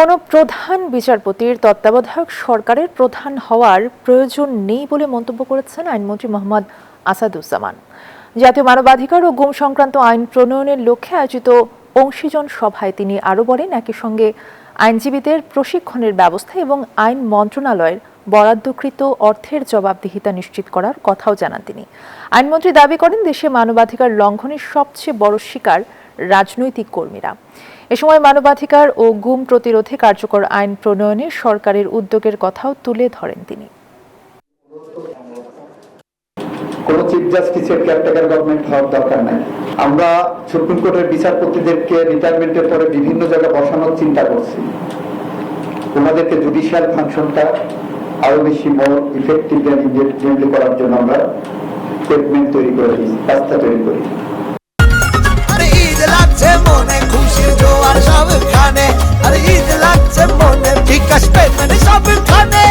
কোনো প্রধান বিচারপতির তত্ত্বাবধায়ক সরকারের প্রধান হওয়ার প্রয়োজন নেই বলে মন্তব্য করেছেন আইনমন্ত্রী মোহাম্মদ আসাদুজ্জামান। জাতীয় মানবাধিকার ও গুম সংক্রান্ত আইন প্রণয়নের লক্ষ্যে আয়োজিত অংশীজন সভায় তিনি আরও বলেন, একই সঙ্গে আইনজীবীদের প্রশিক্ষণের ব্যবস্থা এবং আইন মন্ত্রণালয়ের বরাদ্দকৃত অর্থের জবাবদিহিতা নিশ্চিত করার কথাও জানান তিনি। আইনমন্ত্রী দাবি করেন, দেশে মানবাধিকার লঙ্ঘনের সবচেয়ে বড় শিকার রাজনৈতিক কর্মীরা। এ সময় মানবাধিকার ও গুম প্রতিরোধে কার্যকর আইন প্রণয়নে সরকারের উদ্যোগের কথাও তুলে ধরেন তিনি। কোন চিফ জাস্টিসের কেয়ারটেকার গভর্নমেন্ট হওয়ার দরকার নাই। আমরা সুপ্রিম কোর্টের বিচারপতিদেরকে রিটায়ারমেন্টের পরে বিভিন্ন জায়গায় বসানোর চিন্তা করছি। ওনাদেরকে জুডিশিয়াল ফাংশনটা আরো বেশি মোর ইফেক্টিভ এন্ড ইফেক্টিভলি করার জন্য আমরা স্টেটমেন্ট তৈরি করি, রাস্তা তৈরি করি। মনে খুশির জোয়ার সবখানে, আর ঈদ লাগছে মনে বিকাশ পেমেন্ট সবখানে।